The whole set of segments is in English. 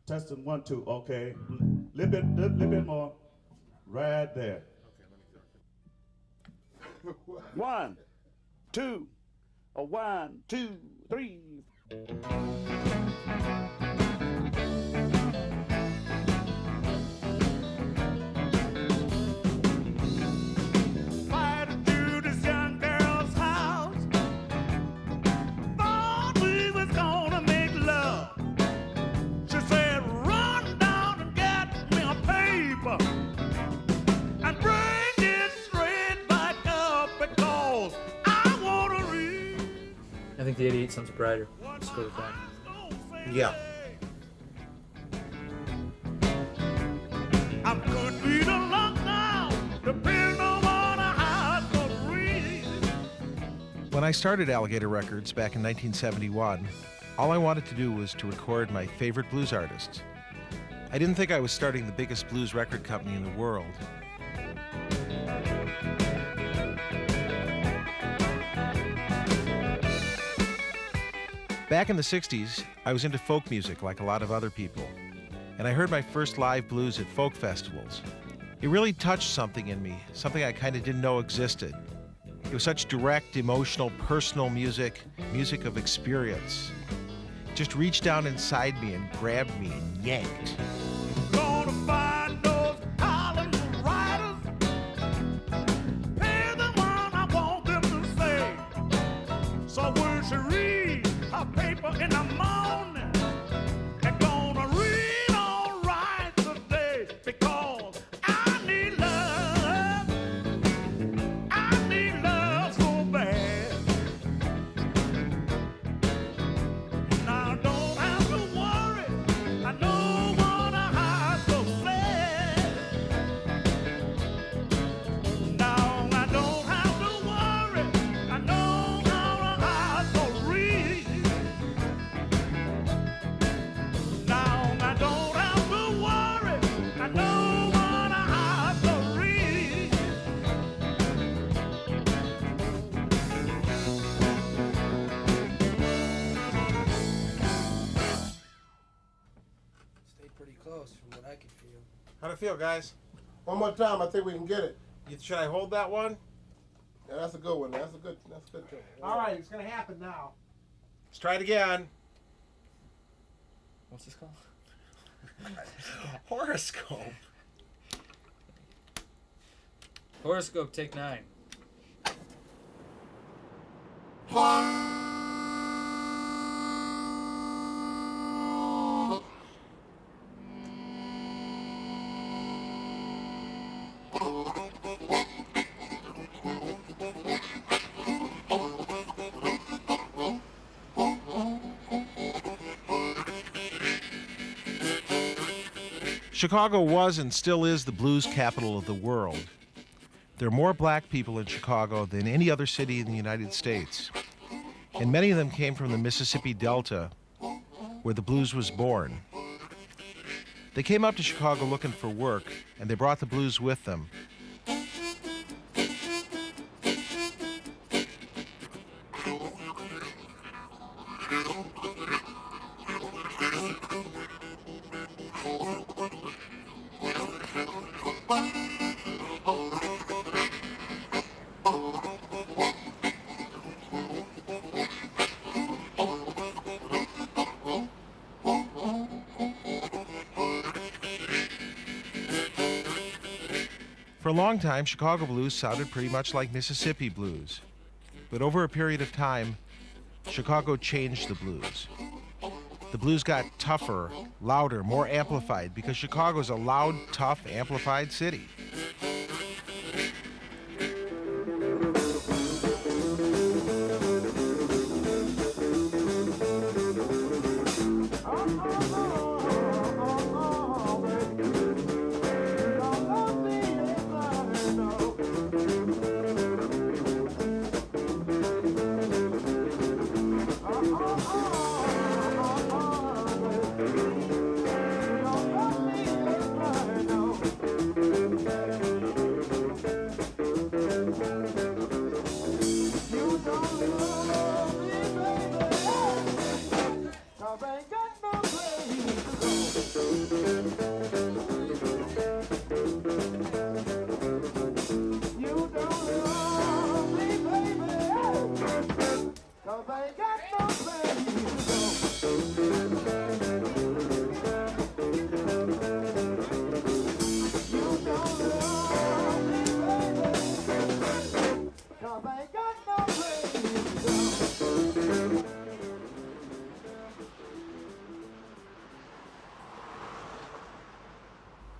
Testing 1, 2. Okay. Little bit more. Right there. Okay, let me go. 1, 2. 1, 2, 3. I think the 88 sounds brighter. Let's go with that. Yeah. I'm good to eat a lot now, depending on how it's gonna read. When I started Alligator Records back in 1971, all I wanted to do was to record my favorite blues artists. I didn't think I was starting the biggest blues record company in the world. Back in the 60s, I was into folk music like a lot of other people, and I heard my first live blues at folk festivals. It really touched something in me, something I kind of didn't know existed. It was such direct, emotional, personal music, music of experience. It just reached down inside me and grabbed me and yanked. Gonna find those Holland riders, pay the one I want them to say. So when she read her paper in the morning, they're gonna read all right today, because I need love so bad. Now I don't have to worry, I know what I have to say. Now I don't have to worry, I know how I have to read. Now I don't have to worry, I know what I have to read. Stayed pretty close from what I could feel. How'd it feel, guys? One more time, I think we can get it. Should I hold that one? Yeah, that's a good one. That's a good thing. All right, it's gonna happen now. Let's try it again. What's this called? Horoscope. Horoscope, take 9. Chicago was and still is the blues capital of the world. There are more black people in Chicago than any other city in the United States. And many of them came from the Mississippi Delta, where the blues was born. They came up to Chicago looking for work, and they brought the blues with them. For a long time, Chicago blues sounded pretty much like Mississippi blues. But over a period of time, Chicago changed the blues. The blues got tougher, louder, more amplified, because Chicago's a loud, tough, amplified city.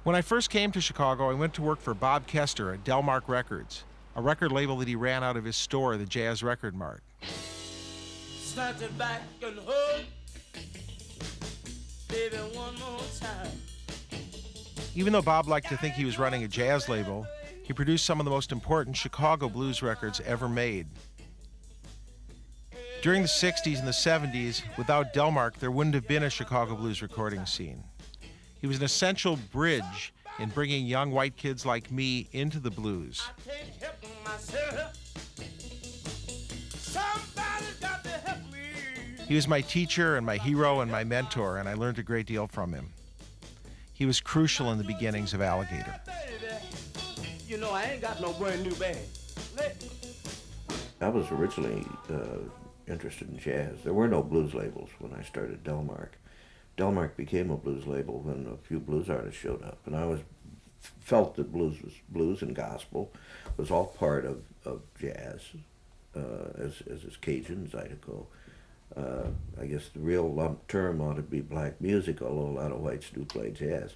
When I first came to Chicago, I went to work for Bob Kester at Delmark Records, a record label that he ran out of his store, the Jazz Record Mart. Started back and hold, baby, one more time. Even though Bob liked to think he was running a jazz label, he produced some of the most important Chicago blues records ever made. During the 60s and the 70s, without Delmark, there wouldn't have been a Chicago blues recording scene. He was an essential bridge in bringing young white kids like me into the blues. I can't help myself. Somebody's got to help me. He was my teacher and my hero and my mentor, and I learned a great deal from him. He was crucial in the beginnings of Alligator. You know, I ain't got no brand new bag. I was originally interested in jazz. There were no blues labels when I started Delmark. Delmark became a blues label when a few blues artists showed up, and I felt that blues and gospel was all part of jazz, as is Cajun, Zydeco. I guess the real term ought to be black music, although a lot of whites do play jazz.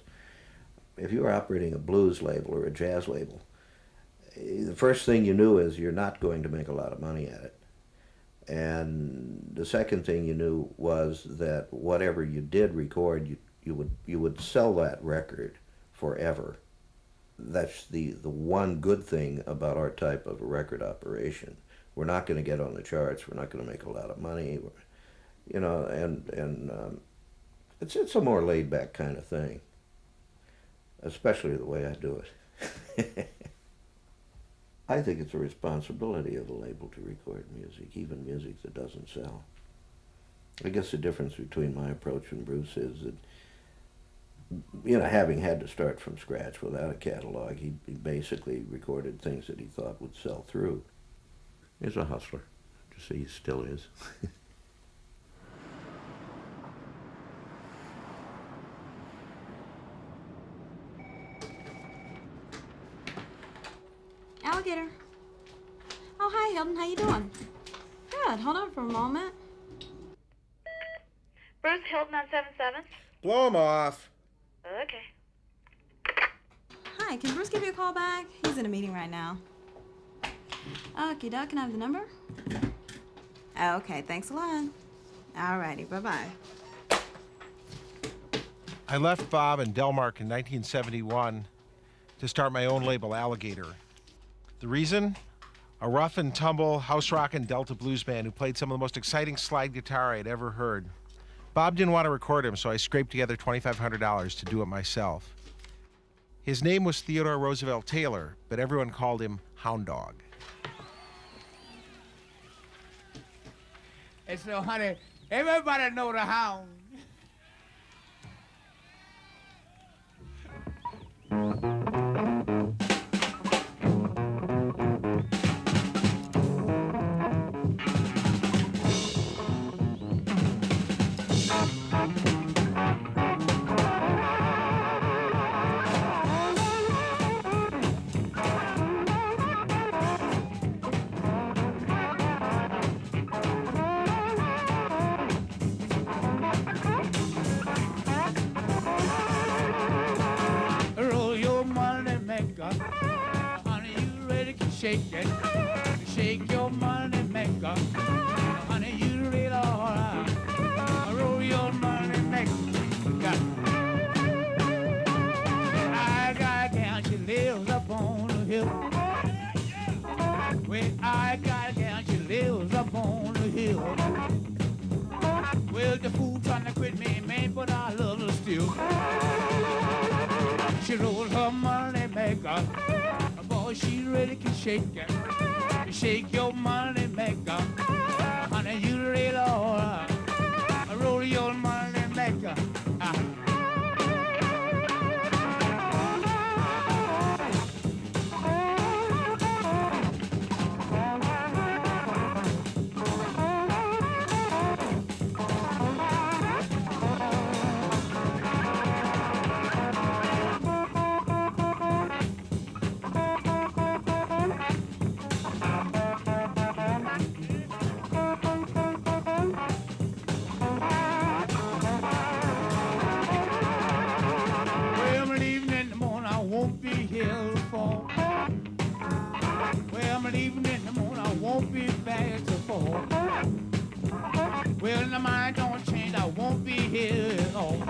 If you were operating a blues label or a jazz label, the first thing you knew is you're not going to make a lot of money at it. And the second thing you knew was that whatever you did record, you would sell that record forever. That's the one good thing about our type of a record operation. We're not going to get on the charts. We're not going to make a lot of money. You know, and it's a more laid back kind of thing, especially the way I do it. I think it's a responsibility of a label to record music, even music that doesn't sell. I guess the difference between my approach and Bruce is that, you know, having had to start from scratch without a catalog, he basically recorded things that he thought would sell through. He's a hustler, just so he still is. Alligator. Oh, hi, Hilton. How you doing? Good. Hold on for a moment. Bruce Hilton on 77th? Blow him off. Okay. Hi, can Bruce give you a call back? He's in a meeting right now. Okay, Doc, can I have the number? Okay, thanks a lot. Alrighty, bye-bye. I left Bob and Delmark in 1971 to start my own label, Alligator. The reason? A rough and tumble, house-rockin' Delta blues man who played some of the most exciting slide guitar I had ever heard. Bob didn't want to record him, so I scraped together $2,500 to do it myself. His name was Theodore Roosevelt Taylor, but everyone called him Hound Dog. And so, honey, everybody know the hound. Roll your money maker, honey, you ready to shake it? Shake your money maker, honey, you ready alright. Roll your money maker. I got a gal, she lives up on the hill. Well, I got a gal, she lives up on the hill. Well, the fool trying to quit me, man, but I love her still. She rolled her money maker, boy, she really can shake it. Shake your money maker, honey, you really alright. Roll your money maker. mind don't change, I won't be here long.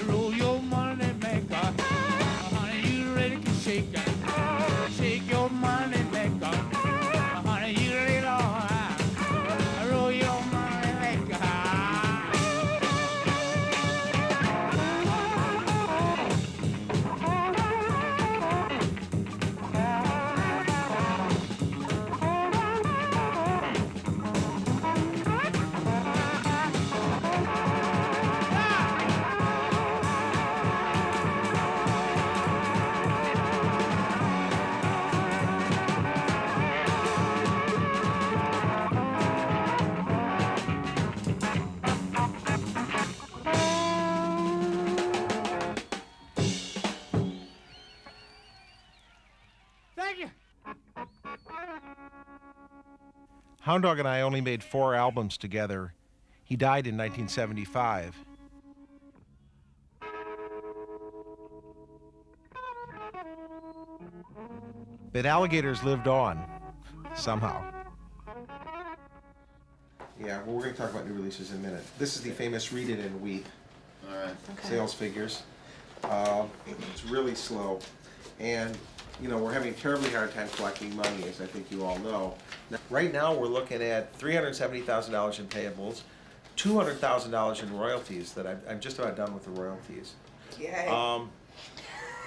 Roll your money maker, honey, you really can shake it. Shake your money maker, honey, you really know. Roll your money maker. Thank you. Hound Dog and I only made 4 albums together. He died in 1975. But Alligators lived on, somehow. Yeah, well, we're going to talk about new releases in a minute. This is the famous Read It and Weep. All right. Okay. Sales figures. It's really slow. And, you know, we're having a terribly hard time collecting money, as I think you all know. Now, right now, we're looking at $370,000 in payables, $200,000 in royalties that I'm just about done with the royalties. Yay.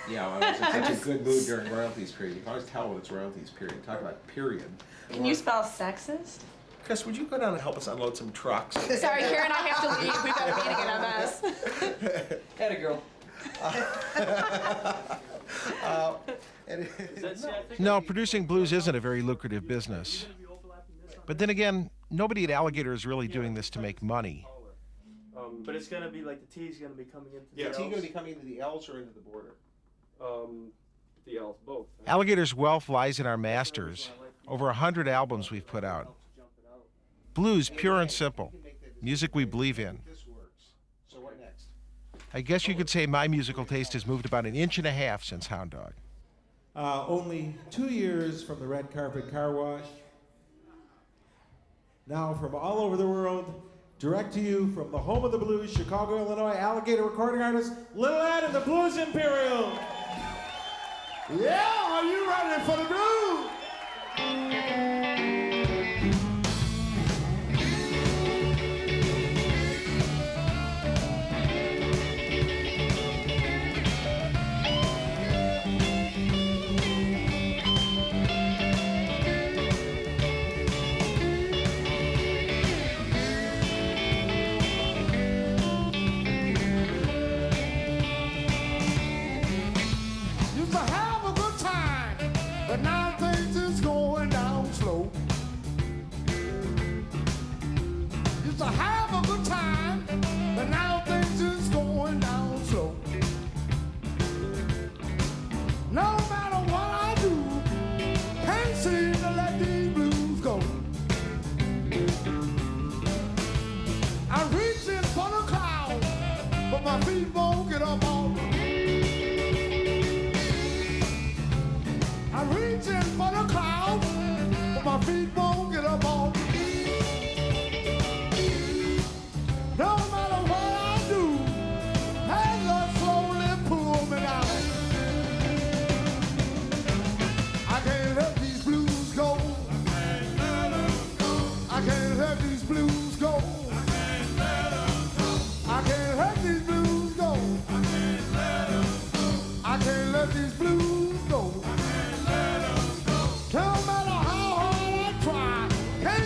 Yeah, I was in such a good mood during royalties period. You can always tell when it's royalties period. Talk about period. Can you spell sexist? Chris, would you go down and help us unload some trucks? Sorry, Karen, I have to leave. We've got a meeting at MS. Atta girl. No, producing blues isn't a very lucrative business. But then again, nobody at Alligator is really doing this to make money. But it's gonna be like the T's gonna be coming into the Yeah, L's. T going to be coming into the L's or into the border? The L's, both. Alligator's wealth lies in our masters. Over 100 albums we've put out. Blues, pure and simple. Music we believe in. So what next? I guess you could say my musical taste has moved about 1.5 inches since Hound Dog. Only 2 years from the red carpet car wash. Now from all over the world, direct to you from the home of the blues, Chicago, Illinois, Alligator recording artist, Lil Ed and the Blues Imperial. Yeah, are you ready for the blues? Used to have a good time, but now things is going down slow. Used to have a good time, but now things is going down slow. No matter what I do, can't seem to let these blues go. I'm reaching for the clouds, but my feet won't get up on me. I'm reaching for the clouds, but my feet won't get up on me. No matter what I do, hands are slowly pull me down. I can't let these blues go. I can't let these blues go. I can't let these blues go. I can't let these blues go. No matter how hard I try, can't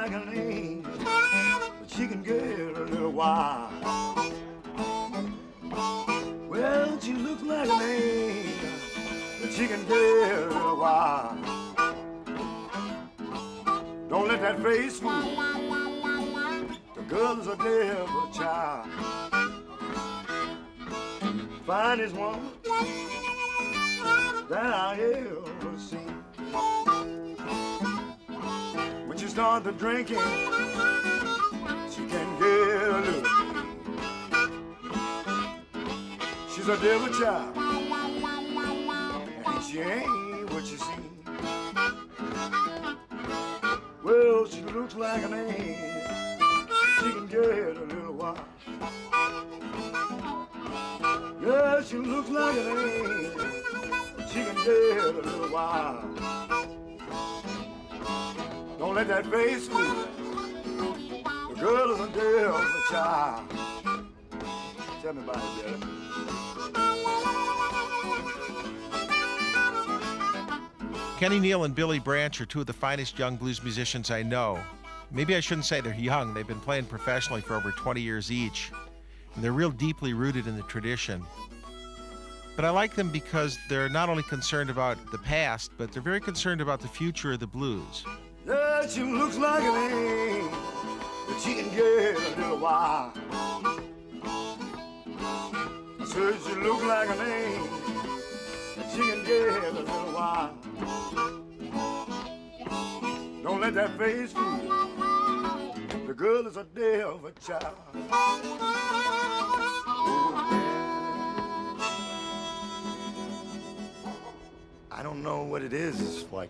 like an angel, but she can get a little wild. Well, she looks like an angel, but she can get a little wild. Don't let that face fool you. The girl is a devil child. Finest woman that I ever seen. When she starts to drinking, she can get a little. She's a devil child, and she ain't what you see. Well, she looks like an angel. She can get a little wild. Yeah, she looks like an angel. She can get a little wild. Don't let that face fool you. The girl is a devil child. Tell me about it, Daddy. Kenny Neal and Billy Branch are two of the finest young blues musicians I know. Maybe I shouldn't say they're young. They've been playing professionally for over 20 years each. And they're real deeply rooted in the tradition. But I like them because they're not only concerned about the past, but they're very concerned about the future of the blues. Yeah, she looks like an angel, but she can get a little wild. So she looks like an angel, but she can get a little wild. Don't let that face fool you. The girl is a devil child. I don't know what it is. It's like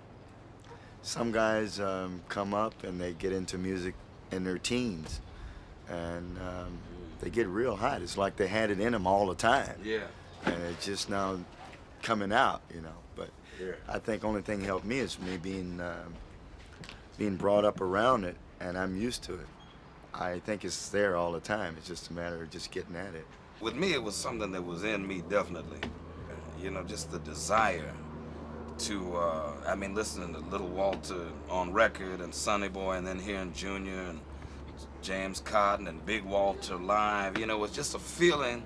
some guys come up and they get into music in their teens, and they get real hot. It's like they had it in them all the time. Yeah. And it's just now coming out, you know. But Yeah. I think only thing helped me is me being brought up around it, and I'm used to it. I think it's there all the time. It's just a matter of just getting at it. With me, it was something that was in me, definitely. You know, just the desire to, I mean, listening to Little Walter on record and Sonny Boy, and then hearing Junior and James Cotton and Big Walter live, you know, it was just a feeling.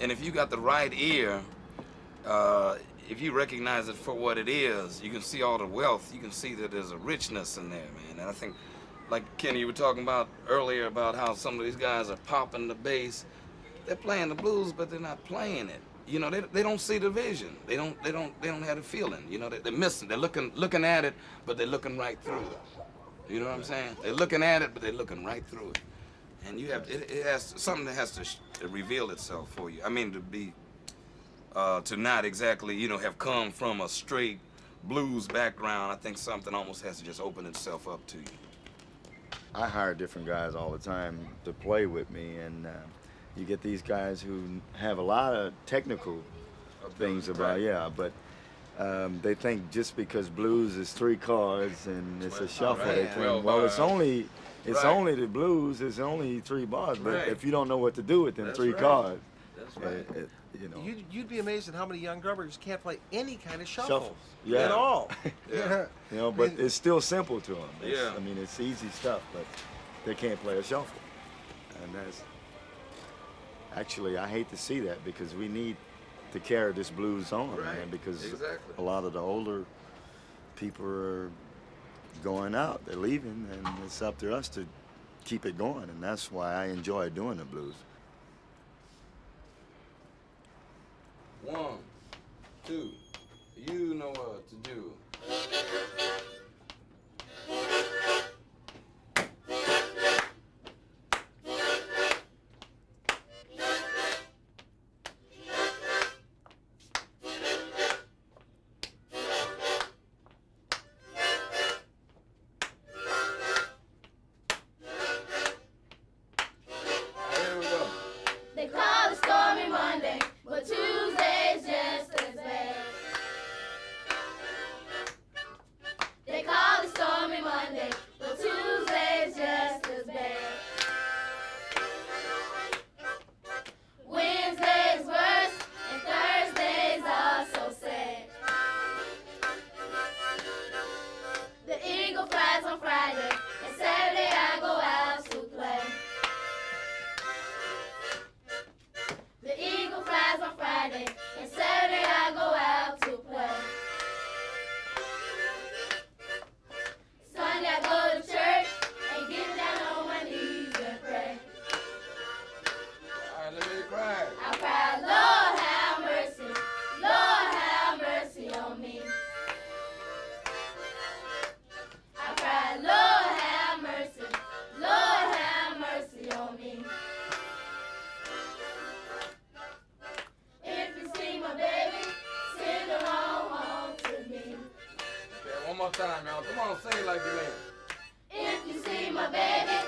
And if you got the right ear, if you recognize it for what it is, you can see all the wealth. You can see that there's a richness in there, man. And I think, like Kenny, you were talking about earlier about how some of these guys are popping the bass. They're playing the blues, but they're not playing it. You know, they don't see the vision. They don't have the feeling. You know, they're missing. They're looking at it, but they're looking right through it. You know what I'm saying? They're looking at it, but they're looking right through it. And you have it has something that has to reveal itself for you. I mean, to be to not exactly, you know, have come from a straight blues background. I think something almost has to just open itself up to you. I hire different guys all the time to play with me, and you get these guys who have a lot of technical things about, yeah, but they think just because blues is 3 chords and it's a shuffle, they think, well, it's only the blues, it's only 3 bars, but if you don't know what to do with them 3 chords, that's right. You know. You'd be amazed at how many young drummers can't play any kind of shuffles Yeah. at all. Yeah. You know, but it's still simple to them. Yeah. I mean, it's easy stuff, but they can't play a shuffle. And that's, actually, I hate to see that because we need to carry this blues on, man, because a lot of the older people are going out, they're leaving, and it's up to us to keep it going, and that's why I enjoy doing the blues. 1, 2, you know what to do. Here we go. They call it stormy Monday, but Tuesday's just as bad. more time, y'all. Come on, sing it like you mean. If you see my baby,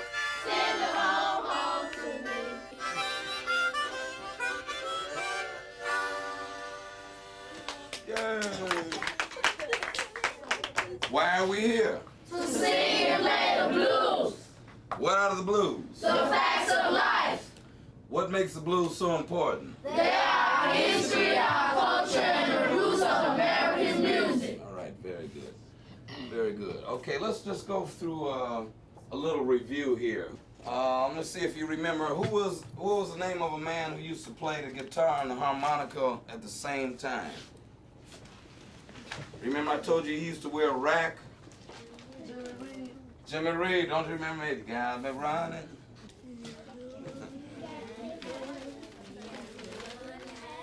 send her home, home to me. Yay. Why are we here? To sing and play the blues. What are the blues? The facts of life. What makes the blues so important? They are our history, our culture, and the roots of American music. All right, very good. Very good. Okay, let's just go through a little review here. Let's see if you remember, what was the name of a man who used to play the guitar and the harmonica at the same time? Remember I told you he used to wear a rack? Jimmy Reed, don't you remember it? Got me running.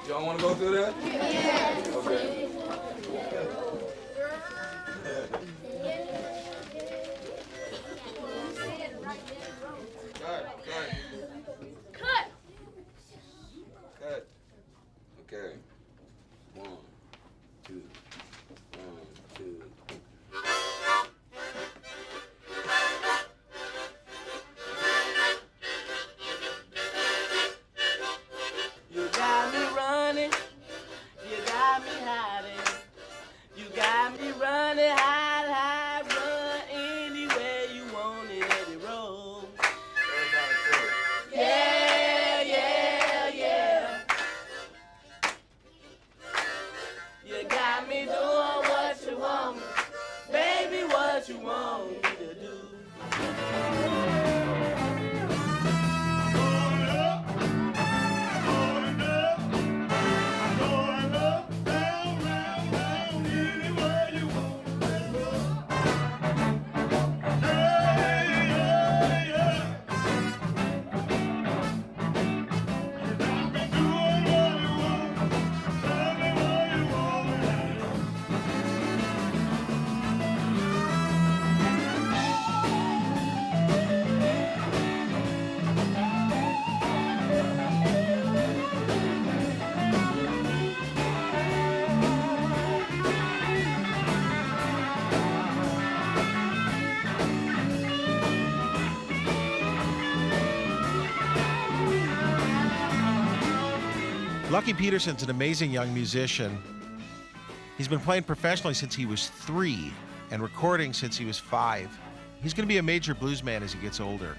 Y'all want to go through that? Yeah. Okay. Cut. Cut. Okay. 1, 2. 1, 2. You got me running, you got me hiding. You got me running, hide, run anywhere you want it, Eddie Roll. Yeah, yeah, yeah. You got me doing what you want, baby, what you want me to do. Lucky Peterson's an amazing young musician. He's been playing professionally since he was 3 and recording since he was 5. He's going to be a major blues man as he gets older.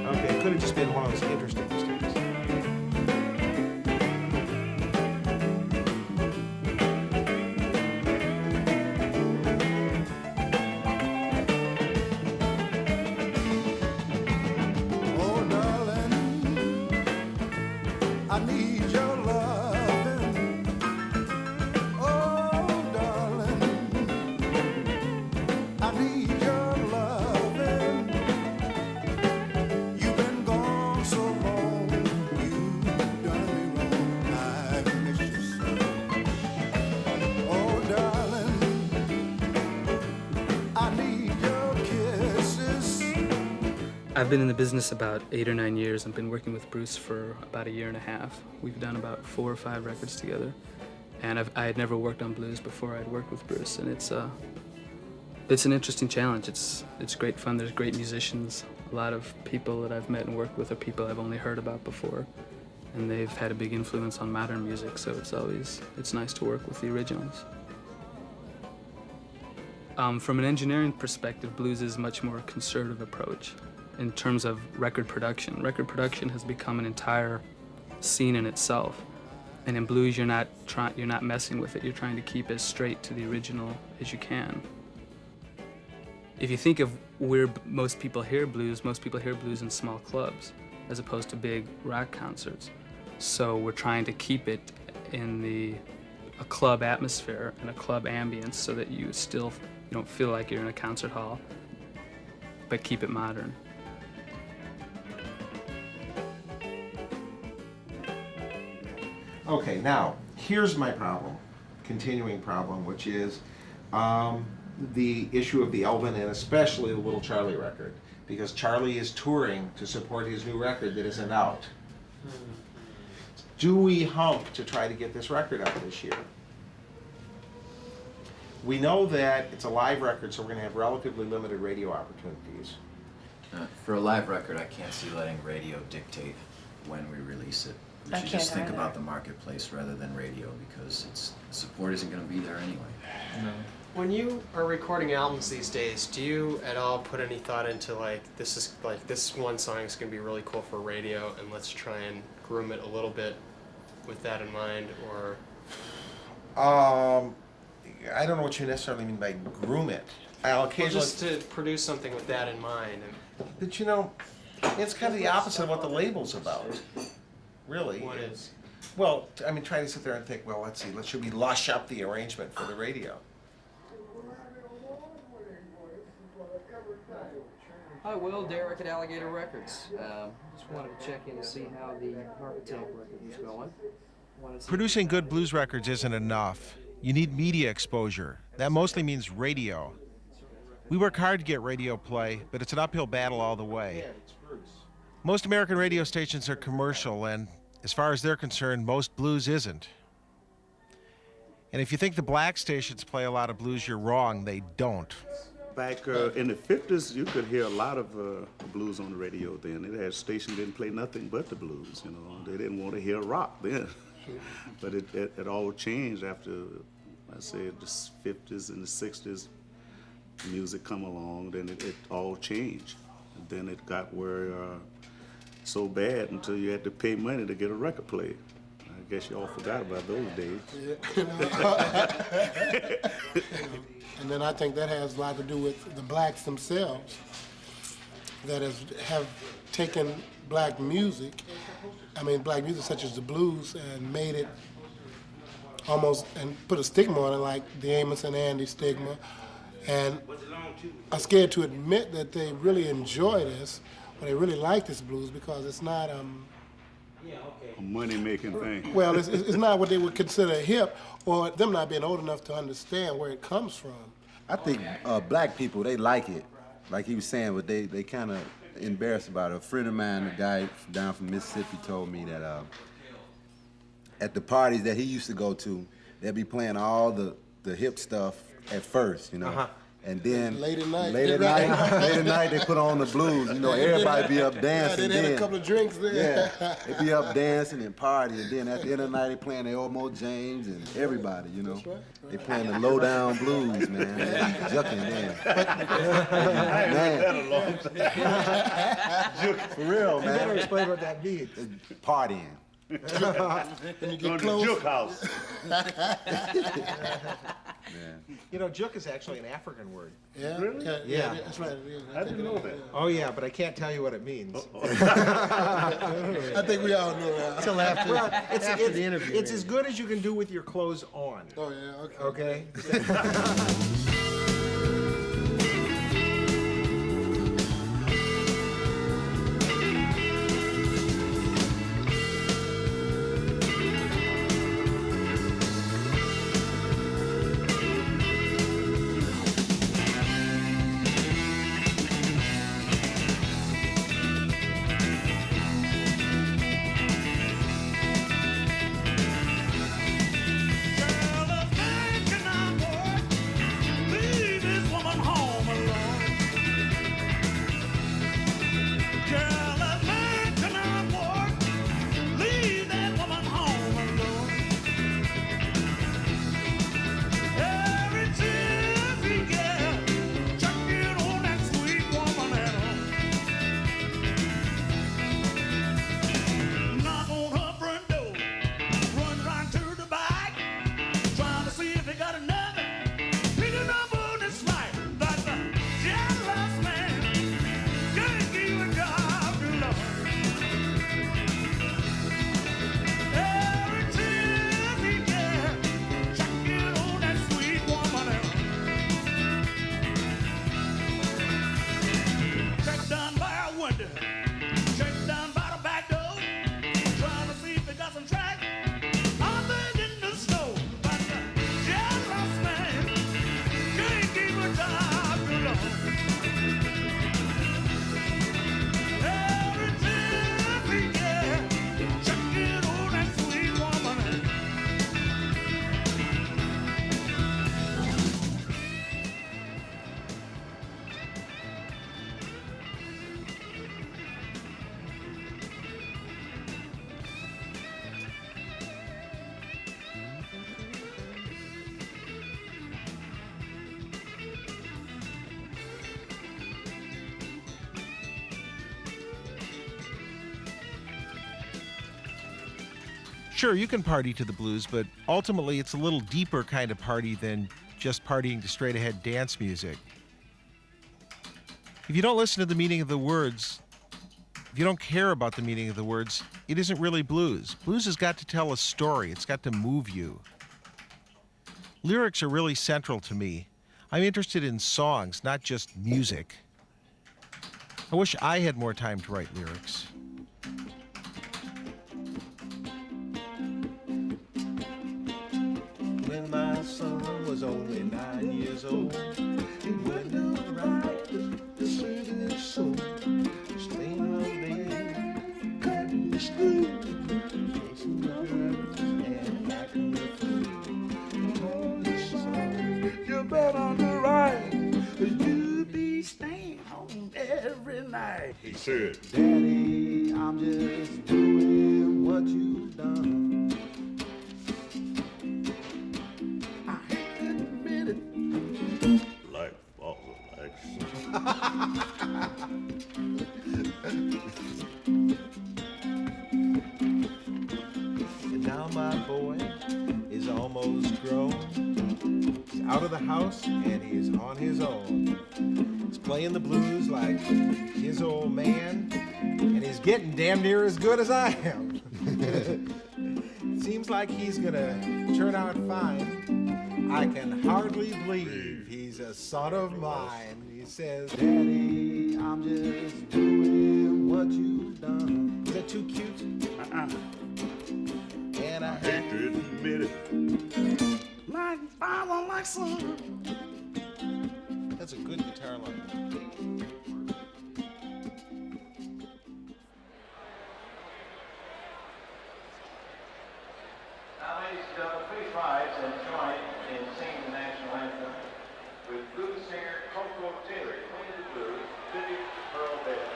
Okay, it could have just been one of those interesting mistakes. Oh, darling, I need your loving. Oh, darling, I need your loving. You've been gone so long, you've done me wrong. I miss you so. Oh, darling, I need your kisses. I've been in the business about 8 or 9 years. I've been working with Bruce for about a year and a half. We've done about 4 or 5 records together. And I had never worked on blues before I'd worked with Bruce, and it's an interesting challenge. It's great fun. There's great musicians. A lot of people that I've met and worked with are people I've only heard about before, and they've had a big influence on modern music, so it's nice to work with the originals. From an engineering perspective, blues is a much more conservative approach in terms of record production. Record production has become an entire scene in itself. And in blues, you're not messing with it. You're trying to keep as straight to the original as you can. If you think of where most people hear blues in small clubs as opposed to big rock concerts. So we're trying to keep it in a club atmosphere and a club ambience so that you don't feel like you're in a concert hall, but keep it modern. Okay, now, here's my problem, continuing problem, which is the issue of the Elvin and especially the Little Charlie record. Because Charlie is touring to support his new record that isn't out. Do we hump to try to get this record out this year? We know that it's a live record, so we're going to have relatively limited radio opportunities. For a live record, I can't see letting radio dictate when we release it. We should just think about the marketplace rather than radio, because its support isn't going to be there anyway. No. When you are recording albums these days, do you at all put any thought into this one song is going to be really cool for radio, and let's try and groom it a little bit with that in mind, or? I don't know what you necessarily mean by groom it. I'll occasionally just to produce something with that in mind. But you know, it's kind of the opposite of what the label's about. Really. What is? Well, I mean, try to sit there and think, well, let's see, should we lush up the arrangement for the radio? Hi, Will. Derek at Alligator Records. Just wanted to check in to see how the Architect record was going. Producing good blues records isn't enough. You need media exposure. That mostly means radio. We work hard to get radio play, but it's an uphill battle all the way. Most American radio stations are commercial, and as far as they're concerned, most blues isn't. And if you think the black stations play a lot of blues, you're wrong. They don't. Back in the 50s, you could hear a lot of blues on the radio then. It had stations didn't play nothing but the blues, you know. They didn't want to hear rock then. But it all changed after, I say, the 50s and the 60s. Music come along, then it all changed. And then it got where so bad until you had to pay money to get a record played. I guess you all forgot about those days. And then I think that has a lot to do with the blacks themselves that have taken black music, black music such as the blues, and made it almost, and put a stigma on it, like the Amos and Andy stigma. And I'm scared to admit that they really enjoy this, or they really like this blues, because it's not a money-making thing. Well, it's not what they would consider hip, or them not being old enough to understand where it comes from. I think black people, they like it. Like he was saying, but they kind of embarrassed about it. A friend of mine, a guy down from Mississippi, told me that at the parties that he used to go to, they'd be playing all the hip stuff at first, you know. Uh-huh. And then late at night, they put on the blues. You know, everybody be up dancing. They had a couple of drinks there. Yeah, they be up dancing and partying. And then at the end of the night, they playing the Elmo James and everybody. You know, right. They playing the low down blues, man. They be jucking then. For real, man. You better explain what that means. Partying. When you get close. Juke house. You know, juk is actually an African word. Yeah? Really? Yeah, that's right. I didn't know that. Oh, yeah, but I can't tell you what it means. I think we all know that. Till after, after the interview. It's as good as you can do with your clothes on. Oh, yeah, okay. Okay? Girl, the thinking I'm worth Sure, you can party to the blues, but ultimately it's a little deeper kind of party than just partying to straight-ahead dance music. If you don't listen to the meaning of the words, if you don't care about the meaning of the words, it isn't really blues. Blues has got to tell a story. It's got to move you. Lyrics are really central to me. I'm interested in songs, not just music. I wish I had more time to write lyrics. When my son was only 9 years old, he went down right to save his soul. Staying all day, cutting the school, chasing the girls and acting the fool. He told his son, you better the right, you be staying home every night. He said, Daddy, I'm just doing what you've done. Like father, like son. And now my boy is almost grown. He's out of the house and he's on his own. He's playing the blues like his old man, and he's getting damn near as good as I am. Seems like he's gonna turn out fine. I can hardly believe he's a son of mine. He says, Daddy, I'm just doing what you've done. Is that too cute? And I hate to admit it. Like father, like son. That's a good guitar line. Now, ladies and gentlemen, please rise and join in singing the national anthem with blues singer Coco Taylor, Queen of the Blues, tribute to Pearl Bell.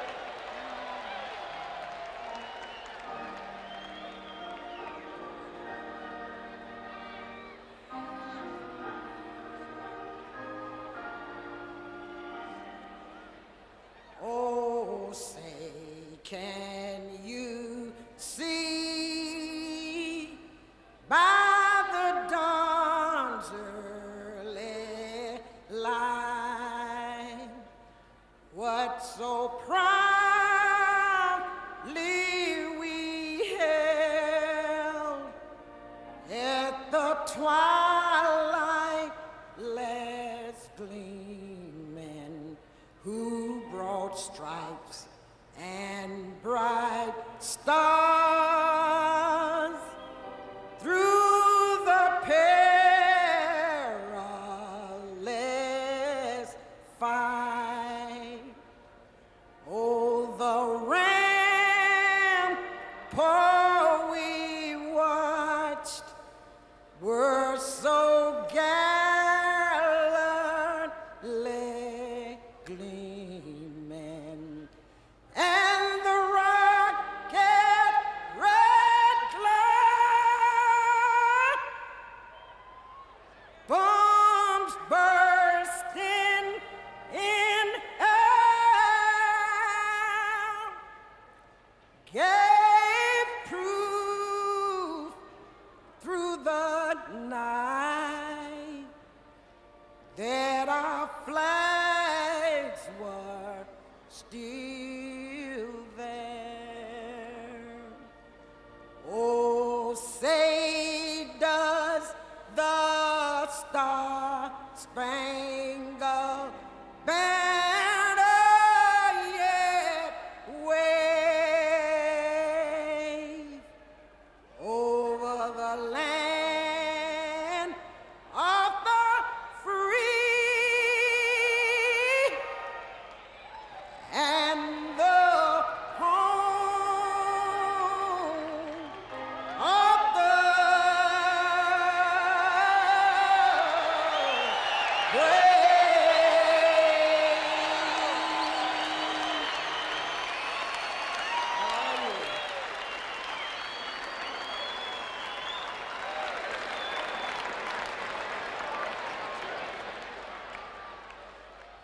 Oh, say, can you see by the dawn's early light what so proudly we held at the twilight last gleaming, who brought stripes and bright stars through the perilous fight. Oh, the rampart we watched were so gallantly gleaming, and the rocket red glare, bombs bursting in air, gave proof through the night that our flags were still there. Oh, say does the star-spangled banner yet wave over the land of the free and the home of the brave.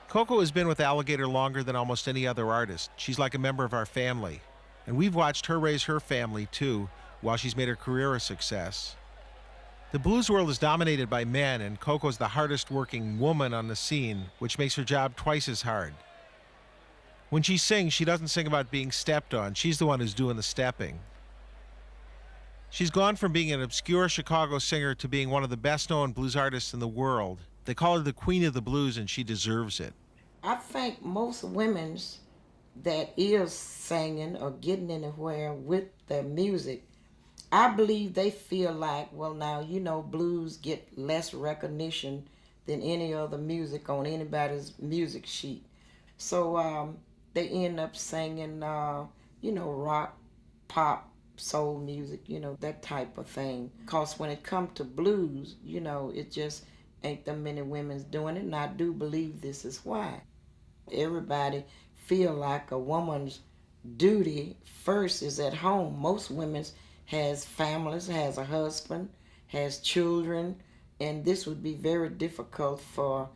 Coco has been with Alligator longer than almost any other artist. She's like a member of our family. And we've watched her raise her family, too, while she's made her career a success. The blues world is dominated by men, and Coco's the hardest working woman on the scene, which makes her job twice as hard. When she sings, she doesn't sing about being stepped on. She's the one who's doing the stepping. She's gone from being an obscure Chicago singer to being one of the best-known blues artists in the world. They call her the Queen of the Blues, and she deserves it. I think most women's that is singing or getting anywhere with their music, I believe they feel like, well, now, you know, blues get less recognition than any other music on anybody's music sheet. So they end up singing, you know, rock, pop, soul music, you know, that type of thing. Because when it comes to blues, you know, it just ain't that many women's doing it, and I do believe this is why. Everybody feel like a woman's duty first is at home. Most women's has families, has a husband, has children, and this would be very difficult for,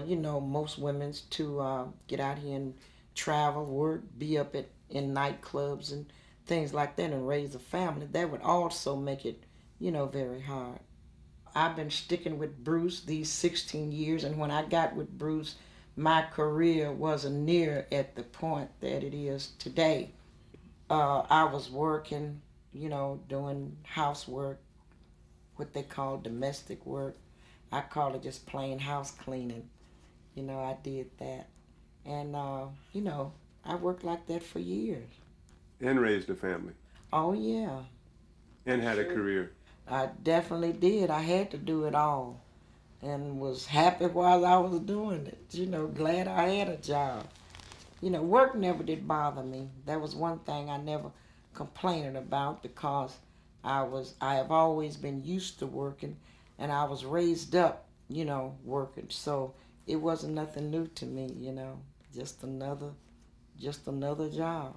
you know, most women's to get out here and travel, work, be up in nightclubs and things like that and raise a family. That would also make it, you know, very hard. I've been sticking with Bruce these 16 years, and when I got with Bruce, my career wasn't near at the point that it is today. I was working, you know, doing housework, what they call domestic work. I call it just plain house cleaning. You know, I did that. And, you know, I worked like that for years. And raised a family. Oh, yeah. And had a career. I definitely did. I had to do it all. And was happy while I was doing it. You know, glad I had a job. You know, work never did bother me. That was one thing I never complained about, because I have always been used to working, and I was raised up, you know, working. So it wasn't nothing new to me, you know, just another job.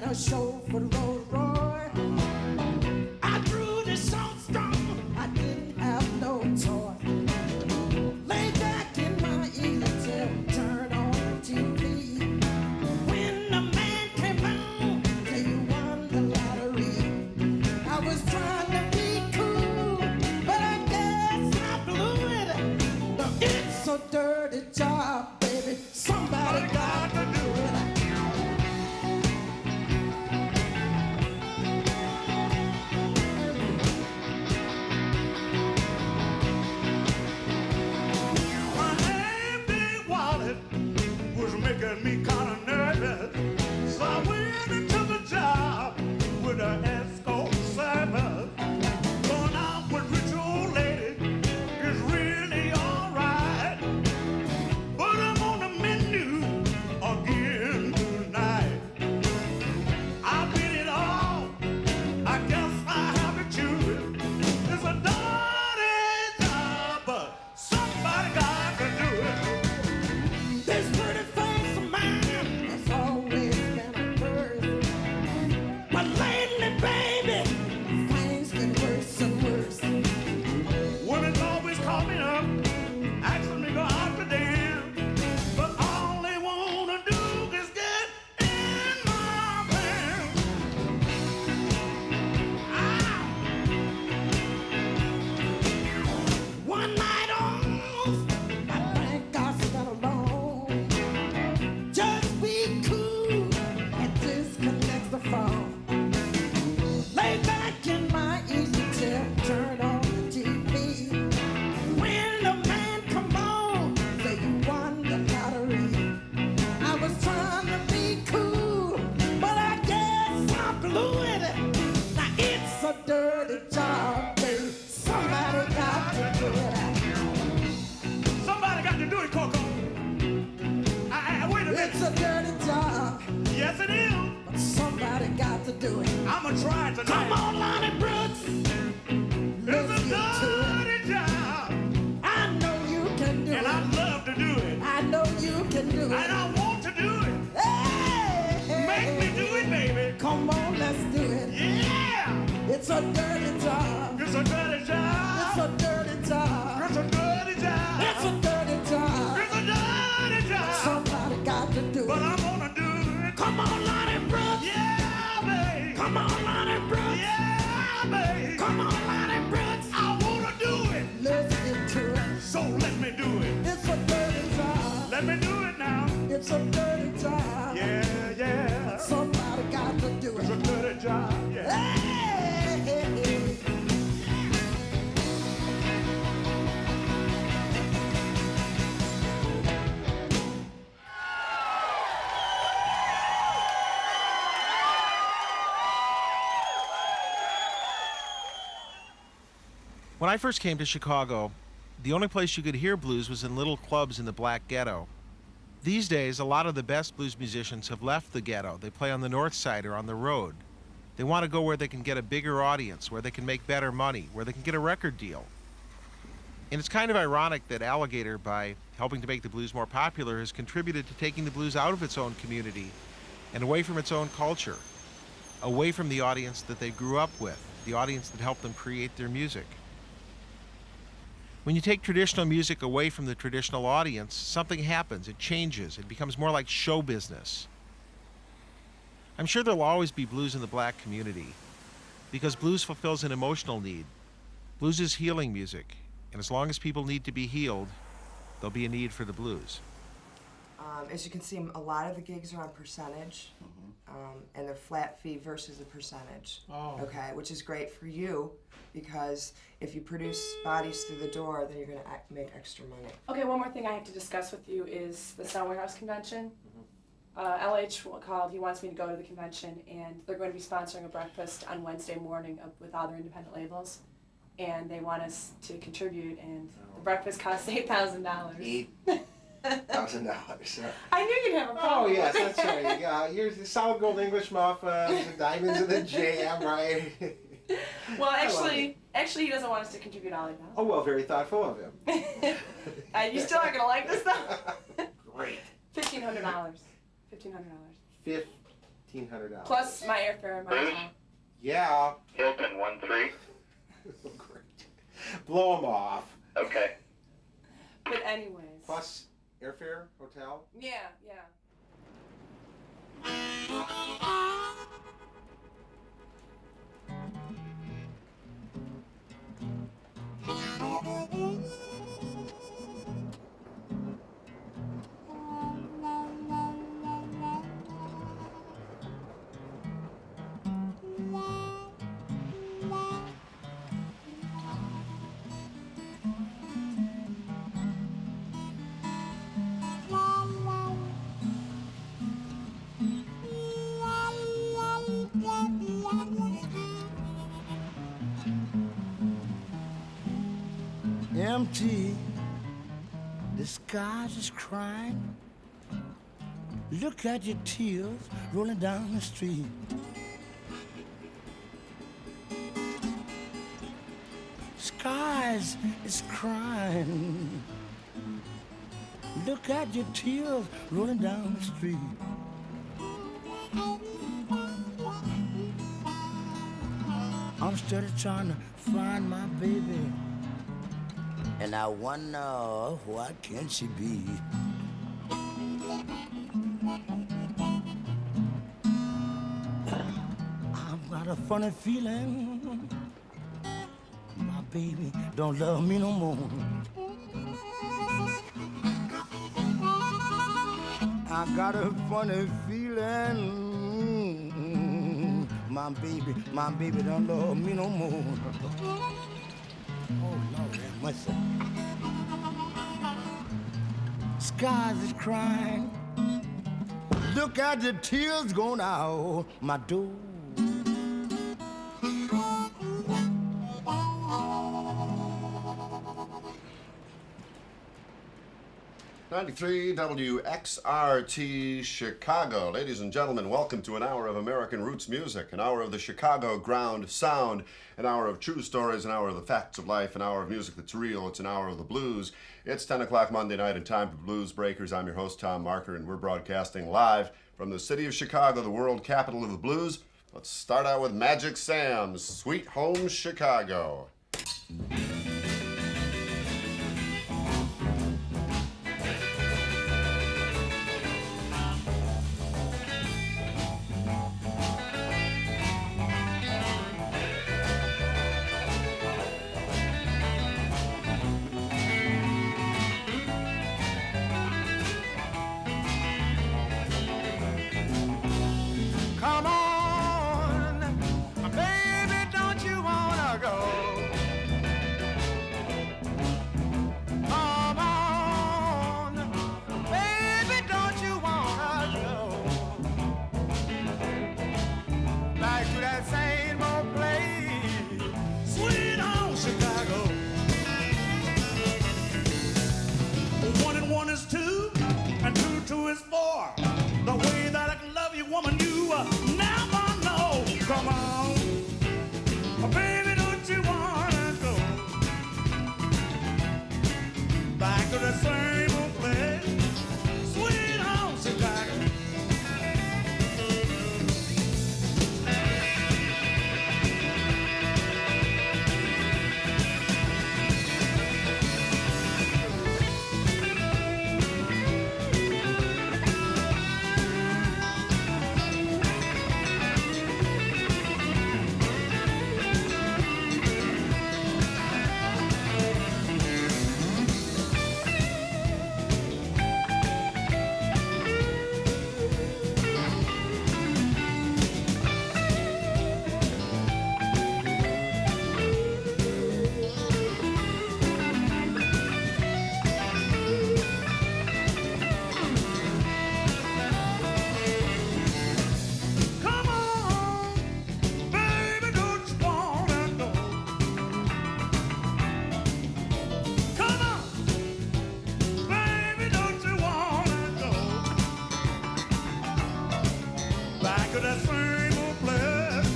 A show for the Rolls Royce. I drew this song strong. I didn't have no choice. Lay back in my easy chair, turn on the TV. When the man came on, they won the lottery. I was trying to be cool, but I guess I blew it. No, it's a dirty job, baby. Somebody got to do it. Making me kind of nervous, so I went into the job with an escort service. Going out with rich old lady is really alright, but I'm on the menu again tonight. I did it all, I guess I have to choose it. It's a dirty job, but somebody got to do it. This pretty face of mine to do it. I'ma try tonight. Come on, Lonnie Brooks. It's a dirty job. I know you can do it. And I love to do it. I know you can do it. And I want to do it. Hey, make me do it, baby. Come on, let's do it. Yeah. It's a dirty job. It's a dirty job. It's a dirty job. It's a dirty job. It's a dirty job. It's a dirty job. Somebody got to do it. But I'm gonna do it. Come on, Lonnie Brooks. Yeah, babe. Come on, Lonnie Brooks. Yeah, babe. Come on, Lonnie Brooks. I wanna do it. Let's get to it. So let me do it. It's a dirty job. Let me do it now. It's a dirty job. Yeah, yeah. Somebody got to do it. It's a dirty job. Yeah. Hey, hey, hey. When I first came to Chicago, the only place you could hear blues was in little clubs in the Black Ghetto. These days, a lot of the best blues musicians have left the ghetto. They play on the north side or on the road. They want to go where they can get a bigger audience, where they can make better money, where they can get a record deal. And it's kind of ironic that Alligator, by helping to make the blues more popular, has contributed to taking the blues out of its own community and away from its own culture, away from the audience that they grew up with, the audience that helped them create their music. When you take traditional music away from the traditional audience, something happens. It changes. It becomes more like show business. I'm sure there'll always be blues in the black community because blues fulfills an emotional need. Blues is healing music, and as long as people need to be healed, there'll be a need for the blues. As you can see, a lot of the gigs are on percentage, and they're flat fee versus a percentage. Oh. Okay, which is great for you because if you produce bodies through the door, then you're going to make extra money. Okay, one more thing I have to discuss with you is the Sound Warehouse convention. LH called, he wants me to go to the convention, and they're going to be sponsoring a breakfast on Wednesday morning with other independent labels, and they want us to contribute, and the breakfast costs $8,000. $8,000. I knew you'd have a Oh problem. yes, that's right. Yeah, here's the solid gold English muffins, the diamonds of the jam, right? Well, actually, he doesn't want us to contribute all $8,000. Oh well, very thoughtful of him. You still aren't gonna like this though. Great. $1,500. $1,500. $1,500. Plus my airfare and my hotel. Yeah. Hilton 13. Great. Blow them off. Okay. But anyways. Plus airfare, hotel. Yeah, yeah. Empty, the skies is crying. Look at your tears rolling down the street. Skies is crying. Look at your tears rolling down the street. I'm steady trying to find my baby, and I wonder what can she be. I've got a funny feeling my baby don't love me no more. I got a funny feeling my baby don't love me no more. Oh, Lord have mercy. Skies is crying. Look at the tears going out my door. 93 WXRT Chicago. Ladies and gentlemen, welcome to an hour of American roots music, an hour of the Chicago ground sound, an hour of true stories, an hour of the facts of life, an hour of music that's real. It's an hour of the blues. It's 10 o'clock Monday night and time for Blues Breakers. I'm your host, Tom Marker, and we're broadcasting live from the city of Chicago, the world capital of the blues. Let's start out with Magic Sam's Sweet Home Chicago. Come on, baby, don't you wanna go? Come on, baby, don't you wanna go? Back to that same old place, sweet home Chicago. 1 and 1 is 2, and 2 is 4. The way that I can love you, woman, you never know. Come on, baby, don't you wanna go back to the same old place, sweet home Chicago? Come on, baby, don't you wanna go? Come on, baby, don't you wanna go back to that same old place,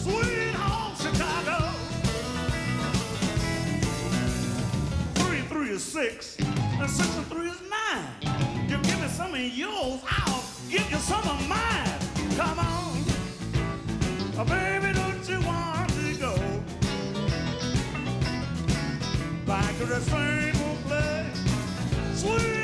sweet home Chicago? 3 and 3 is 6, and 6 and 3 is 9. You give me some of yours, I'll give you some of mine. Come on, baby, don't you want to go back to the same old place, sweet